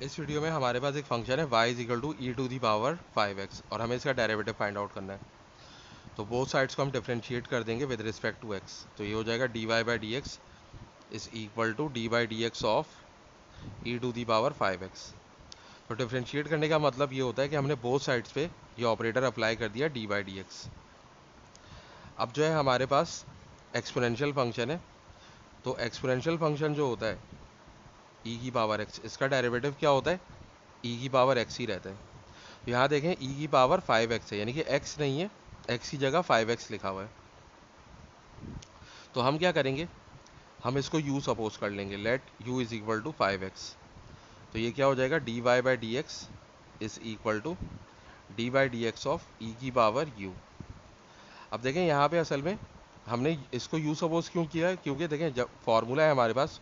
इस वीडियो में हमारे पास एक फंक्शन है y is equal to e to the power 5x और हमें इसका डेरिवेटिव फाइंड आउट करना है। तो बोथ साइड्स को हम डिफरेंशिएट कर देंगे विद रिस्पेक्ट टू x। तो ये हो जाएगा dy by D x is equal to D by D x of e to the power 5x। तो डिफरेंशिएट करने का मतलब ये होता है कि हमने बोथ साइड्स पे ये ऑपरेटर अप्लाई कर दिया डी बाई डी एक्स। अब जो है हमारे पास एक्सपोनेंशियल फंक्शन है। तो एक्सपोनेंशियल फंक्शन जो होता है ई की पावर x, इसका डेरिवेटिव क्या होता है? ई की पावर x ही रहता है। तो यहाँ देखें ई की पावर 5x है, यानी कि x नहीं है, x की जगह 5x लिखा हुआ है। तो हम क्या करेंगे, हम इसको u सपोज कर लेंगे, let u is equal to 5x। तो ये क्या हो जाएगा, D Y by D x is equal to D by D x of E की पावर u। अब देखें यहाँ पे असल में हमने इसको u सपोज क्यों किया है, क्योंकि देखें जब फॉर्मूला है हमारे पास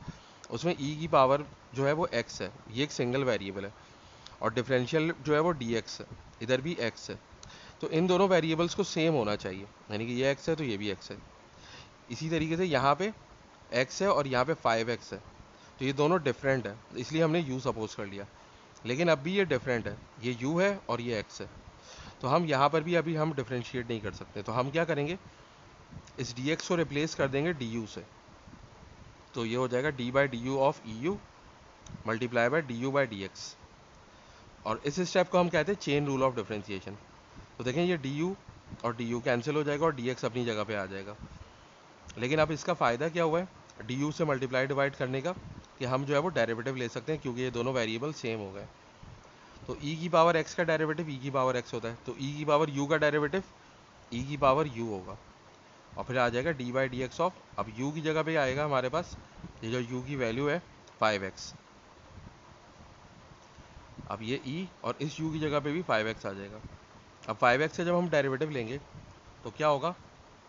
उसमें e की पावर जो है वो x है, ये एक सिंगल वेरिएबल है, और डिफरेंशियल जो है वो dx है, इधर भी x है। तो इन दोनों वेरिएबल्स को सेम होना चाहिए, यानी कि ये x है तो ये भी x है। इसी तरीके से यहाँ पे x है और यहाँ पे 5x है, तो ये दोनों डिफरेंट है, इसलिए हमने u सपोज कर लिया। लेकिन अब भी ये डिफरेंट है, ये u है और ये x है, तो हम यहाँ पर भी अभी हम डिफरेंशिएट नहीं कर सकते। तो हम क्या करेंगे, इस dx को रिप्लेस कर देंगे du से। तो ये हो जाएगा D by D you of E U multiply by D you by D x. और इस स्टेप को हम कहते हैं चेन रूल ऑफ डिफरेंशिएशन। तो देखें ये डी यू और डी यू कैंसिल हो जाएगा और डी एक्स अपनी जगह पे आ जाएगा। लेकिन अब इसका फ़ायदा क्या हुआ है डी यू से मल्टीप्लाई डिवाइड करने का, कि हम जो है वो डेरिवेटिव ले सकते हैं, क्योंकि ये दोनों वेरिएबल सेम हो गए। तो ई की पावर एक्स का डेरिवेटिव ई की पावर एक्स होता है, तो ई की पावर यू का डेरिवेटिव ई की पावर यू होगा, और फिर आ जाएगा D by D x of, अब u की जगह पे आएगा हमारे पास ये जो u की वैल्यू है 5x। अब ये e और इस u की जगह पे भी 5x आ जाएगा। अब 5x से जब हम डेरिवेटिव लेंगे तो क्या होगा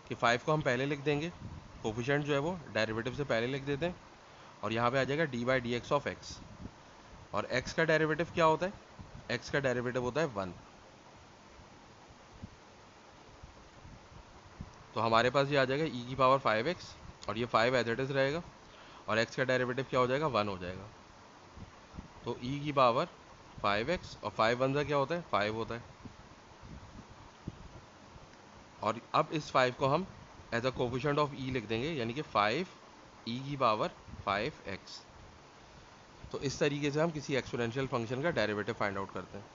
कि 5 को हम पहले लिख देंगे, कोफिशिएंट जो है वो डेरिवेटिव से पहले लिख देते हैं, और यहाँ पे आ जाएगा D by D x of x. और x का डेरिवेटिव क्या होता है, x का डेरिवेटिव होता है 1। तो हमारे पास ये आ जाएगा e की पावर 5x, और ये 5 एज इट इज़ रहेगा, और x का डेरिवेटिव क्या हो जाएगा, 1 हो जाएगा। तो e की पावर 5x और 5 वन का क्या होता है, 5 होता है। और अब इस 5 को हम as a coefficient of e लिख देंगे, यानी कि 5 e की पावर 5x। तो इस तरीके से हम किसी एक्सपोनेंशियल फंक्शन का डेरिवेटिव फाइंड आउट करते हैं।